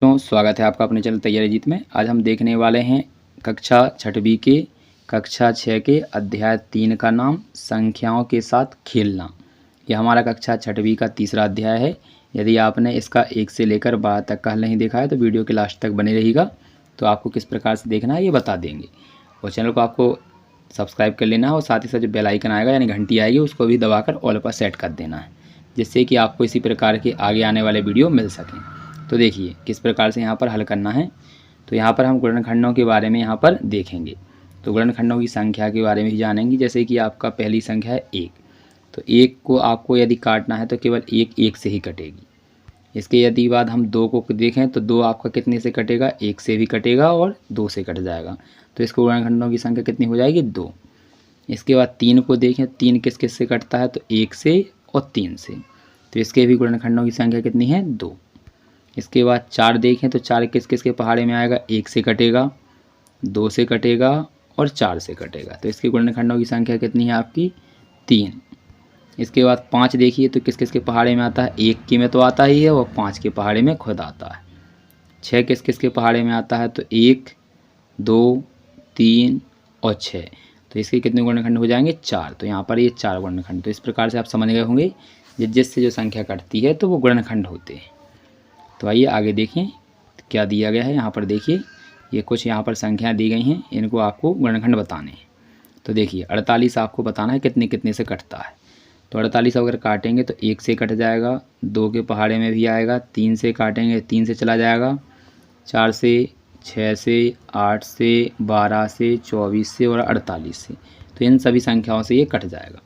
तो स्वागत है आपका अपने चैनल तैयारी जीत में। आज हम देखने वाले हैं कक्षा छठवीं के कक्षा 6 के अध्याय 3 का नाम संख्याओं के साथ खेलना। यह हमारा कक्षा छठवीं का तीसरा अध्याय है। यदि आपने इसका 1 से लेकर 12 तक का हल नहीं देखा है तो वीडियो के लास्ट तक बने रहिएगा, तो आपको किस प्रकार से देखना है ये बता देंगे। और चैनल को आपको सब्सक्राइब कर लेना है और साथ ही साथ जो बेल आइकन आएगा यानी घंटी आएगी उसको भी दबाकर ऑल पर सेट कर देना है, जिससे कि आपको इसी प्रकार के आगे आने वाले वीडियो मिल सकें। तो देखिए किस प्रकार से यहाँ पर हल करना है। तो यहाँ पर हम गुणनखंडों के बारे में यहाँ पर देखेंगे। तो गुणनखंडों की संख्या के बारे में ही जानेंगे। जैसे कि आपका पहली संख्या है 1, तो 1 को आपको यदि काटना है तो केवल 1 से ही कटेगी। इसके यदि बाद हम 2 को देखें तो 2 आपका कितने से कटेगा, 1 से भी कटेगा और 2 से कट जाएगा। तो इसको गुणनखंडों की संख्या कितनी हो जाएगी, 2। इसके बाद 3 को देखें, 3 किस किस से कटता है तो 1 से और 3 से, तो इसके भी गुणनखंडों की संख्या कितनी है, 2। इसके बाद 4 देखें तो 4 किस किस के पहाड़े में आएगा, 1 से कटेगा, 2 से कटेगा और 4 से कटेगा। तो इसके गुणनखंडों की संख्या कितनी है आपकी, 3। इसके बाद 5 देखिए तो किस किस के पहाड़े में आता है, 1 के में तो आता ही है और 5 के पहाड़े में खुद आता है। 6 किस किस के पहाड़े में आता है तो 1, 2, 3 और 6। तो इसके कितने गुणनखंड हो जाएंगे, 4। तो यहाँ पर ये 4 गुणनखंड। तो इस प्रकार से आप समझ गए होंगे जिससे जो संख्या कटती है तो वो गुणनखंड होते हैं। तो आइए आगे देखें क्या दिया गया है। यहाँ पर देखिए ये कुछ यहाँ पर संख्याएं दी गई हैं, इनको आपको गुणनखंड बताने हैं। तो देखिए 48 आपको बताना है कितने कितने से कटता है। तो 48 अगर काटेंगे तो 1 से कट जाएगा, 2 के पहाड़े में भी आएगा, 3 से काटेंगे 3 से चला जाएगा, 4 से, 6 से, 8 से, 12 से, 24 से और 48 से। तो इन सभी संख्याओं से ये कट जाएगा।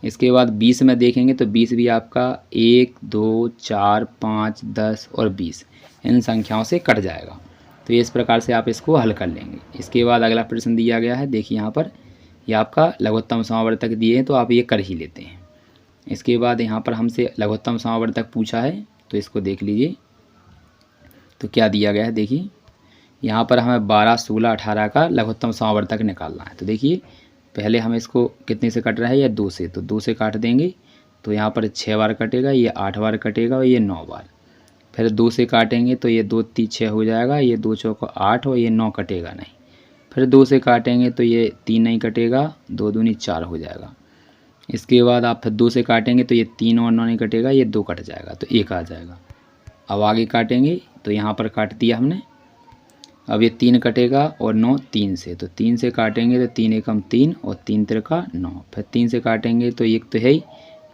इसके बाद 20 में देखेंगे तो 20 भी आपका 1, 2, 4, 5, 10 और 20 इन संख्याओं से कट जाएगा। तो ये इस प्रकार से आप इसको हल कर लेंगे। इसके बाद अगला प्रश्न दिया गया है, देखिए यहाँ पर ये आपका लघुत्तम समावर्तक दिए हैं तो आप ये कर ही लेते हैं। इसके बाद यहाँ पर हमसे लघुत्तम समावर्तक पूछा है, तो इसको देख लीजिए तो क्या दिया गया है। देखिए यहाँ पर हमें 12, 16, 18 का लघुत्तम समावर्तक निकालना है। तो देखिए पहले हम इसको कितने से कट रहा है, या 2 से, तो 2 से काट देंगे तो यहाँ पर 6 बार कटेगा, ये 8 बार कटेगा और ये 9 बार। फिर 2 से काटेंगे तो ये 2 3 6 हो जाएगा, ये 2 चौको 8 और ये 9 कटेगा नहीं। फिर 2 से काटेंगे तो ये 3 नहीं कटेगा, 2 दूनी 4 हो जाएगा। इसके बाद आप फिर 2 से काटेंगे तो ये 3 और 9 नहीं कटेगा, ये 2 कट जाएगा तो 1 आ जाएगा। अब आगे काटेंगे तो यहाँ पर काट दिया हमने, अब ये 3 कटेगा और 9 3 से, तो 3 से काटेंगे तो 3 एकम 3 और 3 तिरका 9। फिर 3 से काटेंगे तो 1 तो है ही,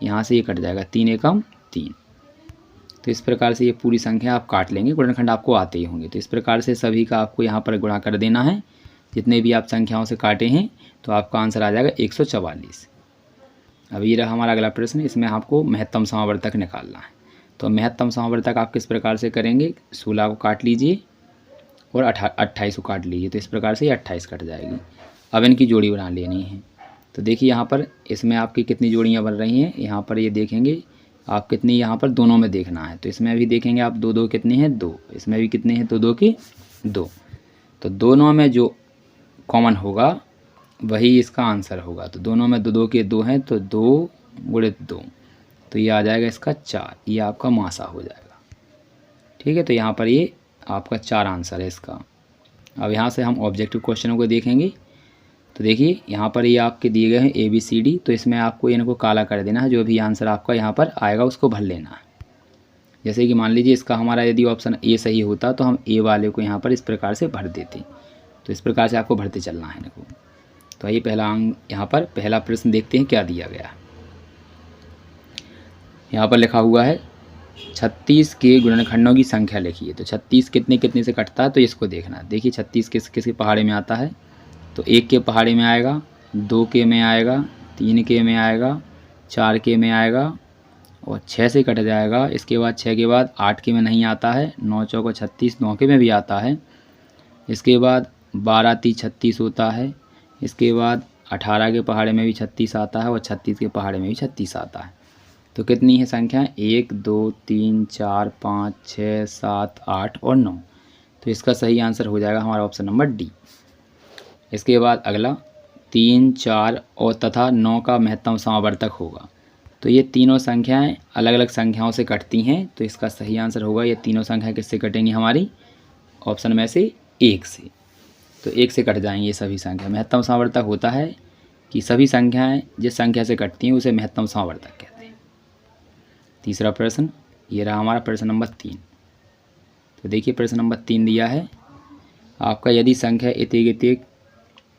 यहाँ से ये कट जाएगा, 3 एकम 3। तो इस प्रकार से ये पूरी संख्या आप काट लेंगे, गुणनखंड आपको आते ही होंगे। तो इस प्रकार से सभी का आपको यहाँ पर गुणा कर देना है। जितने भी आप संख्याओं से काटे हैं तो आपका आंसर आ जाएगा 144। अब ये रहा हमारा अगला प्रश्न, इसमें आपको महत्तम समावर्तक निकालना है। तो महत्तम समावर्तक आप किस प्रकार से करेंगे, 16 को काट लीजिए और 28 को काट लीजिए, तो इस प्रकार से ये 28 कट जाएगी। अब इनकी जोड़ी बना लेनी है। तो देखिए यहाँ पर इसमें आपकी कितनी जोड़ियाँ बन रही हैं, यहाँ पर ये देखेंगे आप कितनी, यहाँ पर दोनों में देखना है। तो इसमें भी देखेंगे आप 2 2 कितने हैं, 2। इसमें भी कितने हैं, 2 2 के 2। तो दोनों में जो कॉमन होगा वही इसका आंसर होगा। तो दोनों में 2 2 के 2 हैं तो 2 गुणित 2, तो ये आ जाएगा इसका 4। ये आपका मासा हो जाएगा। ठीक है, तो यहाँ पर ये आपका 4 आंसर है इसका। अब यहाँ से हम ऑब्जेक्टिव क्वेश्चनों को देखेंगे। तो देखिए यहाँ पर ये आपके दिए गए हैं ABCD, तो इसमें आपको इनको काला कर देना है। जो भी आंसर आपका यहाँ पर आएगा उसको भर लेना है। जैसे कि मान लीजिए इसका हमारा यदि ऑप्शन A सही होता तो हम A वाले को यहाँ पर इस प्रकार से भर देते। तो इस प्रकार से आपको भरते चलना है इनको। तो आइए पहला अंक यहाँ पर पहला प्रश्न देखते हैं क्या दिया गया है। यहाँ पर लिखा हुआ है 36 के गुणनखंडों की संख्या लिखिए। तो 36 कितने कितने से कटता है तो इसको देखना है। देखिए 36 किस किस के पहाड़े में आता है, तो 1 के पहाड़े में आएगा, 2 के में आएगा, 3 के में आएगा, 4 के में आएगा और 6 से कट जाएगा। इसके बाद 6 के बाद 8 के में नहीं आता है, 9 चौको 36, 9 के में भी आता है। इसके बाद 12 3 36 होता है। इसके बाद 18 के पहाड़े में भी 36 आता है और 36 के पहाड़े में भी 36 आता है। तो कितनी है संख्या, 1 2 3 4 5 6 7 8 और 9। तो इसका सही आंसर हो जाएगा हमारा ऑप्शन नंबर डी। इसके बाद अगला 3 4 और तथा 9 का महत्तम समावर्तक होगा। तो ये तीनों संख्याएं अलग अलग संख्याओं से कटती हैं, तो इसका सही आंसर होगा ये तीनों संख्याएं किससे कटेंगी हमारी, ऑप्शन में से 1 से। तो 1 से कट जाएंगी ये सभी संख्या। महत्तम समावर्तक होता है कि सभी संख्याएं जिस संख्या से कटती हैं उसे महत्तम समावर्तक कहते हैं। तीसरा प्रश्न, ये रहा हमारा प्रश्न नंबर 3। तो देखिए प्रश्न नंबर 3 दिया है आपका, यदि संख्या इतिगतिक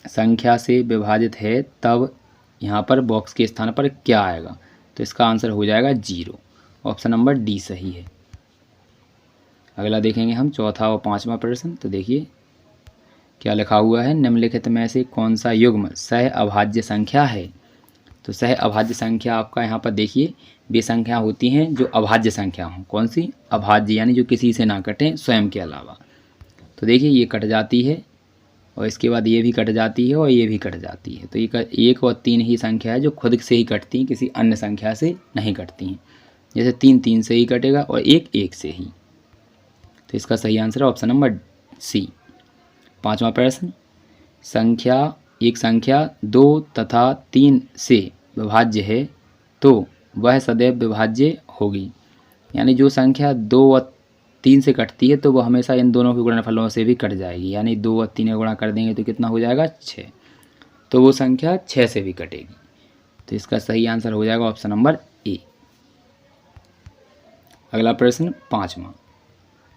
संख्या से विभाजित है तब यहाँ पर बॉक्स के स्थान पर क्या आएगा, तो इसका आंसर हो जाएगा 0। ऑप्शन नंबर डी सही है। अगला देखेंगे हम चौथा और 5वां प्रश्न। तो देखिए क्या लिखा हुआ है, निम्नलिखित में से कौन सा युग्म सह अभाज्य संख्या है। तो सह अभाज्य संख्या आपका यहाँ पर देखिए वे संख्या होती हैं जो अभाज्य संख्या हों। कौन सी, अभाज्य, यानी जो किसी से ना कटें स्वयं के अलावा। तो देखिए ये कट जाती है और इसके बाद ये भी कट जाती है और ये भी कट जाती है। तो ये 1 और 3 ही संख्या है जो खुद से ही कटती हैं, किसी अन्य संख्या से नहीं कटती हैं। जैसे 3 3 से ही कटेगा और 1 1 से ही। तो इसका सही आंसर है ऑप्शन नंबर सी। 5वां प्रश्न, एक संख्या 2 तथा 3 से विभाज्य है तो वह सदैव विभाज्य होगी। यानी जो संख्या 2 और 3 से कटती है तो वो हमेशा इन दोनों के गुणनफलों से भी कट जाएगी। यानी 2 और 3 का गुणा कर देंगे तो कितना हो जाएगा, 6। तो वो संख्या 6 से भी कटेगी। तो इसका सही आंसर हो जाएगा ऑप्शन नंबर ए। अगला प्रश्न 5वां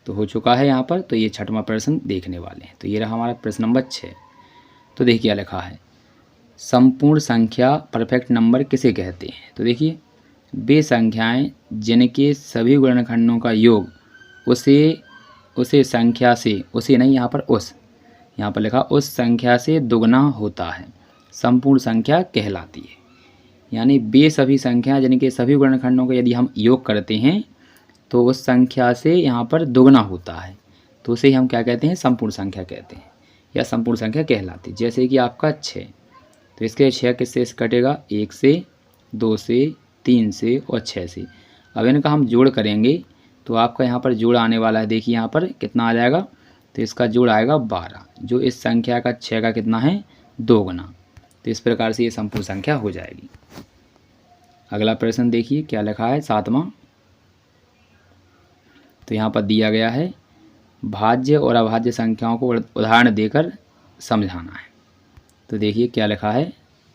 तो हो चुका है यहाँ पर। तो ये 6वां प्रश्न देखने वाले हैं। तो ये रहा हमारा प्रश्न नंबर 6। तो देखिए क्या लिखा है, संपूर्ण संख्या परफेक्ट नंबर किसे कहते हैं। तो देखिए वे संख्याएं जिनके सभी गुणनखंडों का योग उसे संख्या से, उसे नहीं यहाँ पर उस, यहाँ पर लिखा उस संख्या से दुगना होता है, संपूर्ण संख्या कहलाती है। यानी वे सभी संख्या जिनके सभी गुणनखंडों का यदि हम योग करते हैं तो उस संख्या से यहाँ पर दुगना होता है, तो उसे हम क्या कहते हैं, संपूर्ण संख्या कहते हैं या संपूर्ण संख्या कहलाती है। जैसे कि आपका 6, तो इसके 6 किससे कटेगा, 1 से, 2 से, 3 से और 6 से। अब इनका हम जोड़ करेंगे तो आपका यहाँ पर जोड़ आने वाला है। देखिए यहाँ पर कितना आ जाएगा, तो इसका जोड़ आएगा 12, जो इस संख्या का 6 का कितना है, 2 गुना। तो इस प्रकार से ये संपूर्ण संख्या हो जाएगी। अगला प्रश्न देखिए क्या लिखा है 7वां। तो यहाँ पर दिया गया है भाज्य और अभाज्य संख्याओं को उदाहरण देकर समझाना है। तो देखिए क्या लिखा है,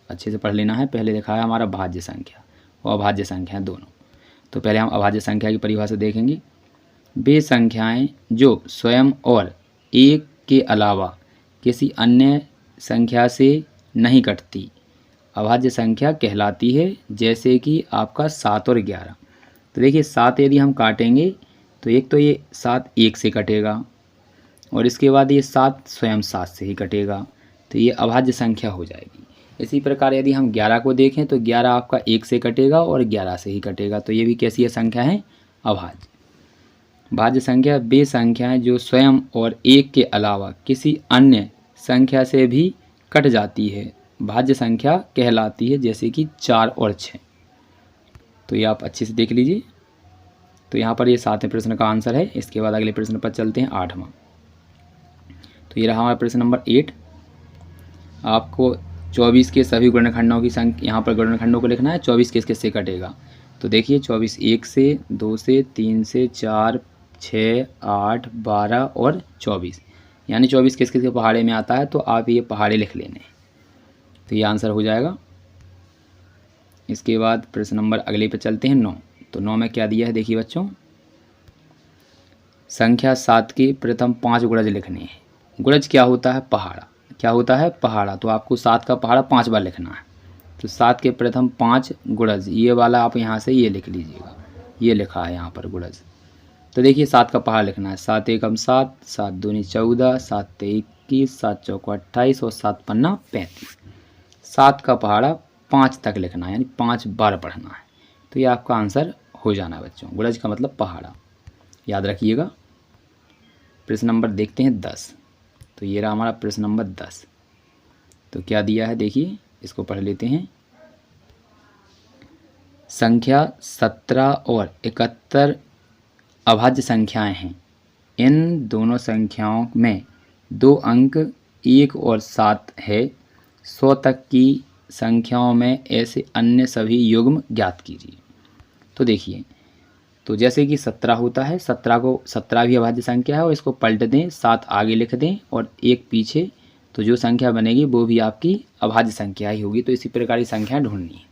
अच्छे से पढ़ लेना है। पहले लिखा है हमारा भाज्य संख्या और अभाज्य संख्या दोनों। तो पहले हम अभाज्य संख्या की परिभाषा देखेंगे। वे संख्याएं जो स्वयं और 1 के अलावा किसी अन्य संख्या से नहीं कटती अभाज्य संख्या कहलाती है। जैसे कि आपका 7 और 11। तो देखिए 7 यदि हम काटेंगे तो एक तो ये 7 1 से कटेगा और इसके बाद ये 7 स्वयं 7 से ही कटेगा, तो ये अभाज्य संख्या हो जाएगी। इसी प्रकार यदि हम 11 को देखें तो 11 आपका 1 से कटेगा और 11 से ही कटेगा, तो ये भी कैसी है, संख्या है अभाज्य। भाज्य संख्या वे संख्याएं जो स्वयं और 1 के अलावा किसी अन्य संख्या से भी कट जाती है भाज्य संख्या कहलाती है। जैसे कि 4 और 6। तो ये आप अच्छे से देख लीजिए। तो यहाँ पर ये 7वें प्रश्न का आंसर है। इसके बाद अगले प्रश्न पर चलते हैं 8वां। तो ये रहा हमारा प्रश्न नंबर 8। आपको 24 के सभी गुणनखंडों की संख्या, यहाँ पर गुणनखंडों को लिखना है। 24 किस किस से कटेगा। तो देखिए 24 1 से, 2 से, 3 से, 4, 6, 8, 12 और 24। यानी 24 किस किस के पहाड़े में आता है, तो आप ये पहाड़े लिख लेने। तो ये आंसर हो जाएगा। इसके बाद प्रश्न नंबर अगले पे चलते हैं 9। तो 9 में क्या दिया है देखिए बच्चों, संख्या 7 के प्रथम 5 गुणज लिखने हैं। गुणज क्या होता है, पहाड़ा। क्या होता है, पहाड़ा। तो आपको 7 का पहाड़ा 5 बार लिखना है। तो 7 के प्रथम 5 गुणज, ये वाला आप यहाँ से ये लिख लीजिएगा। ये लिखा है यहाँ पर गुणज। तो देखिए 7 का पहाड़ा लिखना है। 7 एकम 7, 7 दूनी 14, 7 तेईस 21, 7 चौको 28 और 7 पन्ना 35। 7 का पहाड़ा 5 तक लिखना है, यानी 5 बार पढ़ना है। तो ये आपका आंसर हो जाना है बच्चों। गुणज का मतलब पहाड़ा, याद रखिएगा। प्रश्न नंबर देखते हैं 10। तो ये रहा हमारा प्रश्न नंबर 10। तो क्या दिया है देखिए, इसको पढ़ लेते हैं। संख्या 17 और 71 अभाज्य संख्याएं हैं। इन दोनों संख्याओं में 2 अंक 1 और 7 है। 100 तक की संख्याओं में ऐसे अन्य सभी युग्म ज्ञात कीजिए। तो देखिए, तो जैसे कि 17 होता है, 17 को 17 भी अभाज्य संख्या है और इसको पलट दें, 7 आगे लिख दें और 1 पीछे, तो जो संख्या बनेगी वो भी आपकी अभाज्य संख्या ही होगी। तो इसी प्रकार की संख्याएँ ढूंढनी है।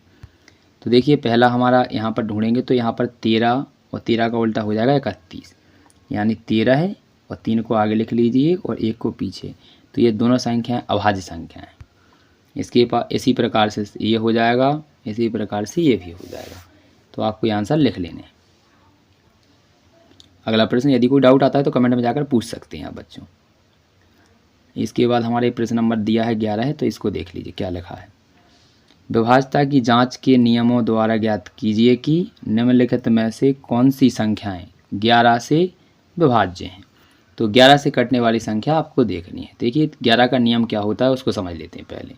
तो देखिए पहला हमारा यहाँ पर ढूंढेंगे तो यहाँ पर 13 और 13 का उल्टा हो जाएगा 31, यानी 13 है और 3 को आगे लिख लीजिए और 1 को पीछे, तो ये दोनों संख्याएँ अभाज्य संख्याएँ। इसके पास इसी प्रकार से ये हो जाएगा, इसी प्रकार से ये भी हो जाएगा। तो आपको ये आंसर लिख लेने। अगला प्रश्न, यदि कोई डाउट आता है तो कमेंट में जाकर पूछ सकते हैं आप बच्चों। इसके बाद हमारे प्रश्न नंबर दिया है 11 है, तो इसको देख लीजिए क्या लिखा है। विभाज्यता की जांच के नियमों द्वारा ज्ञात कीजिए कि निम्नलिखित में से कौन सी संख्याएं 11 से विभाज्य हैं। तो 11 से कटने वाली संख्या आपको देखनी है। देखिए 11 का नियम क्या होता है उसको समझ लेते हैं पहले।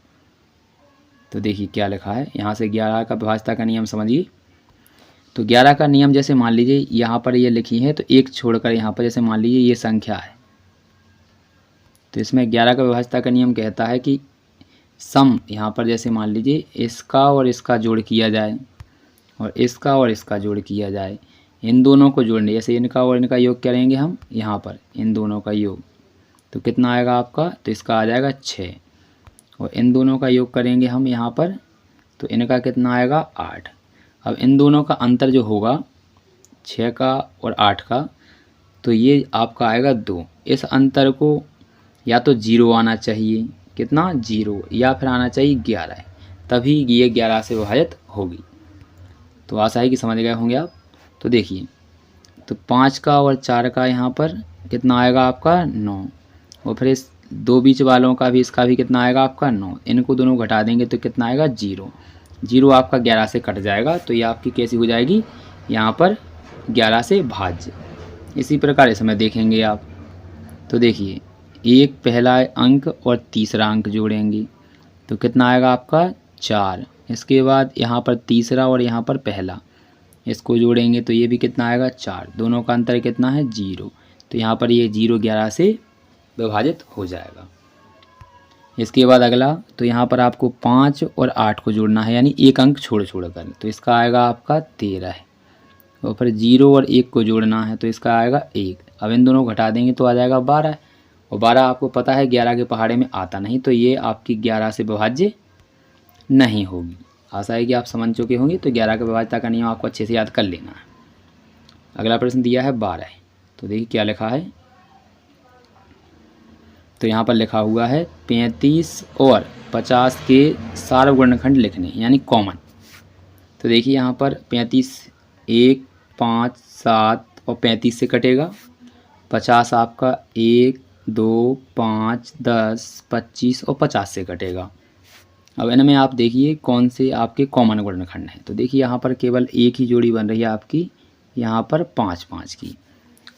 तो देखिए क्या लिखा है, यहाँ से 11 का विभाज्यता का नियम समझिए। तो 11 का नियम जैसे मान लीजिए यहाँ पर ये लिखी है, तो एक छोड़कर यहाँ पर जैसे मान लीजिए ये संख्या है, तो इसमें 11 का विभाज्यता का नियम कहता है कि सम, यहाँ पर जैसे मान लीजिए इसका और इसका जोड़ किया जाए और इसका और इसका जोड़ किया जाए, इन दोनों को जोड़ने, जैसे इनका और इनका योग करेंगे हम यहाँ पर इन दोनों का योग, तो कितना आएगा आपका, तो इसका आ जाएगा 6 और इन दोनों का योग करेंगे हम यहाँ पर, तो इनका कितना आएगा 8। अब इन दोनों का अंतर जो होगा 6 का और 8 का, तो ये आपका आएगा 2। इस अंतर को या तो 0 आना चाहिए, कितना 0, या फिर आना चाहिए 11, तभी ये 11 से विभाजित होगी। तो आशा है कि समझ गए होंगे आप। तो देखिए, तो 5 का और 4 का यहाँ पर कितना आएगा आपका 9, और फिर इस दो बीच वालों का भी, इसका भी कितना आएगा आपका 9, इनको दोनों घटा देंगे तो कितना आएगा 0। 0 आपका 11 से कट जाएगा, तो ये आपकी कैसी हो जाएगी, यहाँ पर 11 से भाज्य। इसी प्रकार इसमें देखेंगे आप, तो देखिए एक पहला अंक और तीसरा अंक जोड़ेंगे तो कितना आएगा आपका 4। इसके बाद यहाँ पर तीसरा और यहाँ पर पहला, इसको जोड़ेंगे तो ये भी कितना आएगा 4, दोनों का अंतर कितना है 0, तो यहाँ पर ये 0 11 से विभाजित हो जाएगा। इसके बाद अगला, तो यहाँ पर आपको 5 और 8 को जोड़ना है, यानी एक अंक छोड़ कर, तो इसका आएगा आपका 13 है, और फिर 0 और 1 को जोड़ना है तो इसका आएगा 1। अब इन दोनों घटा देंगे तो आ जाएगा 12, और 12 आपको पता है 11 के पहाड़े में आता नहीं, तो ये आपकी 11 से विभाज्य नहीं होगी। आशा है कि आप समझ चुके होंगे। तो 11 का विभाज्यता का नियम आपको अच्छे से याद कर लेना है। अगला प्रश्न दिया है 12, तो देखिए क्या लिखा है। तो यहाँ पर लिखा हुआ है 35 और 50 के सार्वगुणनखंड लिखने, यानी कॉमन। तो देखिए यहाँ पर 35 1 5 7 और 35 से कटेगा, 50 आपका 1 2 5 10 25 और 50 से कटेगा। अब इनमें आप देखिए कौन से आपके कॉमन गुणनखंड हैं। तो देखिए यहाँ पर केवल एक ही जोड़ी बन रही है आपकी, यहाँ पर 5 5 की,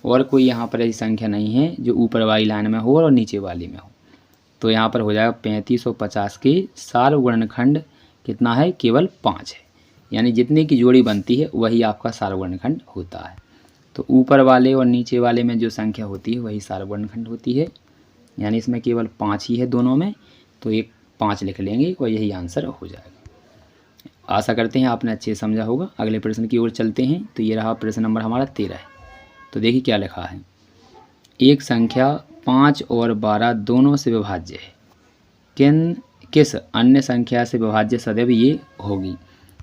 और कोई यहाँ पर ऐसी संख्या नहीं है जो ऊपर वाली लाइन में हो और नीचे वाली में हो। तो यहाँ पर हो जाएगा 35 और 50 के सार्वगुणनखंड कितना है, केवल 5 है, यानी जितने की जोड़ी बनती है वही आपका सार्वगुणनखंड होता है। तो ऊपर वाले और नीचे वाले में जो संख्या होती है वही सार्वगुणनखंड होती है, यानी इसमें केवल 5 ही है दोनों में, तो एक 5 लिख लेंगे और यही आंसर हो जाएगा। आशा करते हैं आपने अच्छे से समझा होगा। अगले प्रश्न की ओर चलते हैं। तो ये रहा प्रश्न नंबर हमारा 13 है। तो देखिए क्या लिखा है, एक संख्या 5 और 12 दोनों से विभाज्य है, किस अन्य संख्या से विभाज्य सदैव ये होगी।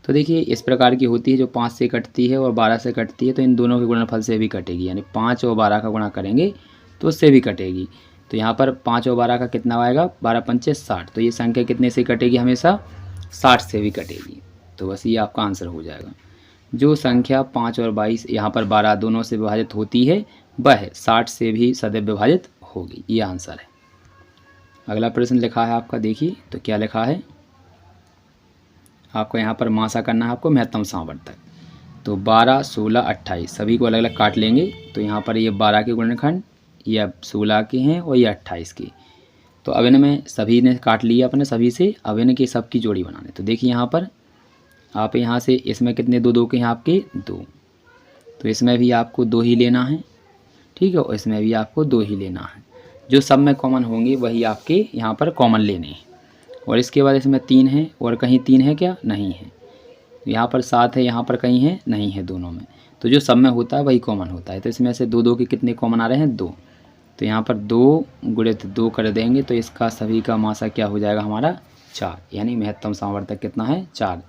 तो देखिए इस प्रकार की होती है जो 5 से कटती है और 12 से कटती है, तो इन दोनों के गुणनफल से भी कटेगी, यानी 5 और 12 का गुणा करेंगे तो उससे भी कटेगी। तो यहाँ पर 5 और 12 का कितना आएगा, 12 पंचे 60, तो ये संख्या कितने से कटेगी, हमेशा 60 से भी कटेगी। तो बस ये आपका आंसर हो जाएगा। जो संख्या 5 और 22 यहाँ पर 12 दोनों से विभाजित होती है वह 60 से भी सदैव विभाजित होगी, ये आंसर है। अगला प्रश्न लिखा है आपका, देखिए तो क्या लिखा है। आपको यहाँ पर मासा करना है, आपको महत्तम सामर्थक। तो 12 16 28 सभी को अलग अलग काट लेंगे। तो यहाँ पर ये 12 के गुणनखंड, ये 16 के हैं और ये 28 के। तो अब इनमें सभी ने काट लिया अपने सभी से, अब इनकी सब की जोड़ी बनाने। तो देखिए यहाँ पर आप यहाँ से इसमें कितने 2 2 के हैं आपके 2, तो इसमें भी आपको 2 ही लेना है, ठीक है, और इसमें भी आपको 2 ही लेना है। जो सब में कॉमन होंगे वही आपके यहाँ पर कॉमन लेने हैं। और इसके बाद इसमें 3 है, और कहीं 3 है क्या, नहीं है। यहाँ पर 7 है, यहाँ पर कहीं है नहीं है दोनों में, तो जो सब में होता है वही कॉमन होता है। तो इसमें से 2 2 के कितने कॉमन आ रहे हैं 2, तो यहाँ पर 2 गुणित 2 कर देंगे तो इसका सभी का मासा क्या हो जाएगा हमारा 4, यानी महत्तम सामर्थ्य कितना है 4,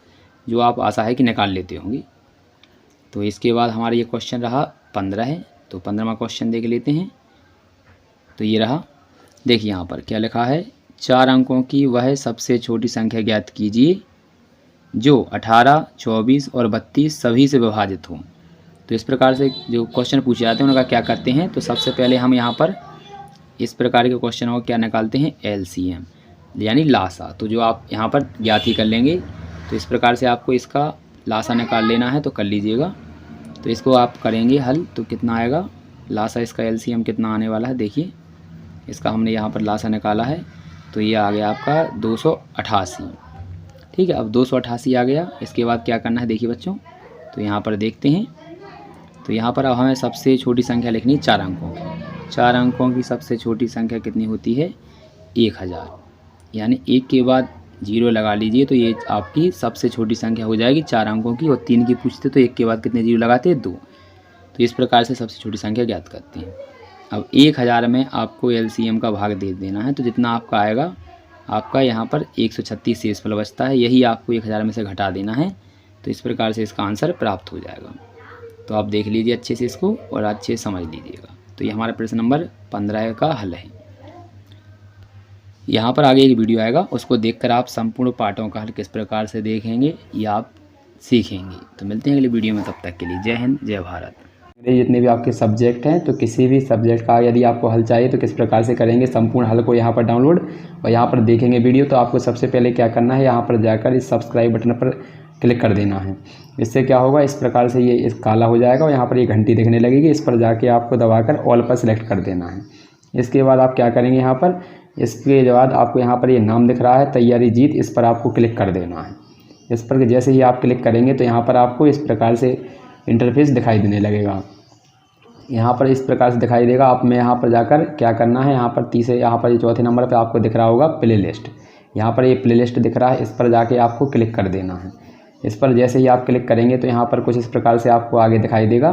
जो आप आशा है कि निकाल लेते होंगे। तो इसके बाद हमारा ये क्वेश्चन रहा 15 है, तो 15वां क्वेश्चन देख लेते हैं। तो ये रहा, देखिए यहाँ पर क्या लिखा है, 4 अंकों की वह सबसे छोटी संख्या ज्ञात कीजिए जो 18, 24 और 32 सभी से विभाजित हो। तो इस प्रकार से जो क्वेश्चन पूछे जाते हैं उनका क्या करते हैं, तो सबसे पहले हम यहाँ पर इस प्रकार के क्वेश्चनों को क्या निकालते हैं LCM यानी लासा। तो जो आप यहाँ पर ज्ञात ही कर लेंगे, तो इस प्रकार से आपको इसका लासा निकाल लेना है, तो कर लीजिएगा। तो इसको आप करेंगे हल, तो कितना आएगा लासा, इसका LCM कितना आने वाला है, देखिए इसका हमने यहाँ पर लासा निकाला है, तो ये आ गया आपका 288। ठीक है, अब 288 आ गया। इसके बाद क्या करना है देखिए बच्चों, तो यहाँ पर देखते हैं। तो यहाँ पर अब हमें सबसे छोटी संख्या लिखनी है 4 अंकों की। 4 अंकों की सबसे छोटी संख्या कितनी होती है 1000, यानी 1 के बाद 0 लगा लीजिए, तो ये आपकी सबसे छोटी संख्या हो जाएगी 4 अंकों की। और 3 की पूछते तो 1 के बाद कितने 0 लगाते हैं 2। तो इस प्रकार से सबसे छोटी संख्या ज्ञात करते हैं। अब 1000 में आपको LCM का भाग दे देना है, तो जितना आपका आएगा, आपका यहाँ पर 136 शेष फल बचता है, यही आपको 1000 में से घटा देना है। तो इस प्रकार से इसका आंसर प्राप्त हो जाएगा। तो आप देख लीजिए अच्छे से इसको और अच्छे से समझ लीजिएगा। तो ये हमारा प्रश्न नंबर 15 का हल है। यहाँ पर आगे एक वीडियो आएगा, उसको देखकर आप संपूर्ण पाठों का हल किस प्रकार से देखेंगे ये आप सीखेंगे। तो मिलते हैं अगले वीडियो में, तब तक के लिए जय हिंद जय भारत। जितने भी आपके सब्जेक्ट हैं, तो किसी भी सब्जेक्ट का यदि आपको हल चाहिए तो किस प्रकार से करेंगे, संपूर्ण हल को यहाँ पर डाउनलोड और यहाँ पर देखेंगे वीडियो। तो आपको सबसे पहले क्या करना है, यहाँ पर जाकर इस सब्सक्राइब बटन पर क्लिक कर देना है। इससे क्या होगा, इस प्रकार से ये इस काला हो जाएगा और यहाँ पर ये घंटी दिखने लगेगी, इस पर जाके आपको दबाकर ऑल पर सेलेक्ट कर देना है। इसके बाद आप क्या करेंगे, यहाँ पर इसके बाद आपको यहाँ पर ये नाम दिख रहा है तैयारी जीत, इस पर आपको क्लिक कर देना है। इस पर जैसे ही आप क्लिक करेंगे तो यहाँ पर आपको इस प्रकार से इंटरफेस दिखाई देने लगेगा। यहाँ पर इस प्रकार से दिखाई देगा। आप में यहाँ पर जाकर क्या करना है, यहाँ पर यहाँ पर ये चौथे नंबर पे आपको दिख रहा होगा प्ले लिस्ट। यहाँ पर ये प्ले लिस्ट दिख रहा है, इस पर जाके आपको क्लिक कर देना है। इस पर जैसे ही आप क्लिक करेंगे तो यहाँ पर कुछ इस प्रकार से आपको आगे दिखाई देगा।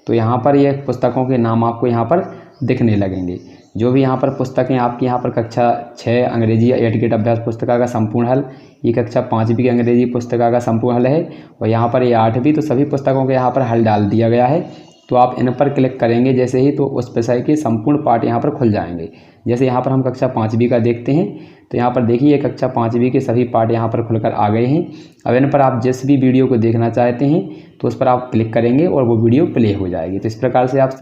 तो यहाँ पर ये पुस्तकों के नाम आपको यहाँ पर दिखने लगेंगे। जो भी यहाँ पर पुस्तकें आपकी यहाँ पर कक्षा 6 अंग्रेजी या एटिकेट अभ्यास पुस्तिका का संपूर्ण हल, ये कक्षा 5वीं की अंग्रेजी पुस्तिका का संपूर्ण हल है, और यहाँ पर ये 8वीं, तो सभी पुस्तकों के यहाँ पर हल डाल दिया गया है। तो आप इन पर क्लिक करेंगे जैसे ही, तो उस विषय के संपूर्ण पाठ यहाँ पर खुल जाएंगे। जैसे यहाँ पर हम कक्षा 5वीं का देखते हैं, तो यहाँ पर देखिए कक्षा 5वीं के सभी पाठ यहाँ पर खुलकर आ गए हैं। अब इन पर आप जिस भी वीडियो को देखना चाहते हैं तो उस पर आप क्लिक करेंगे और वो वीडियो प्ले हो जाएगी। तो इस प्रकार से आप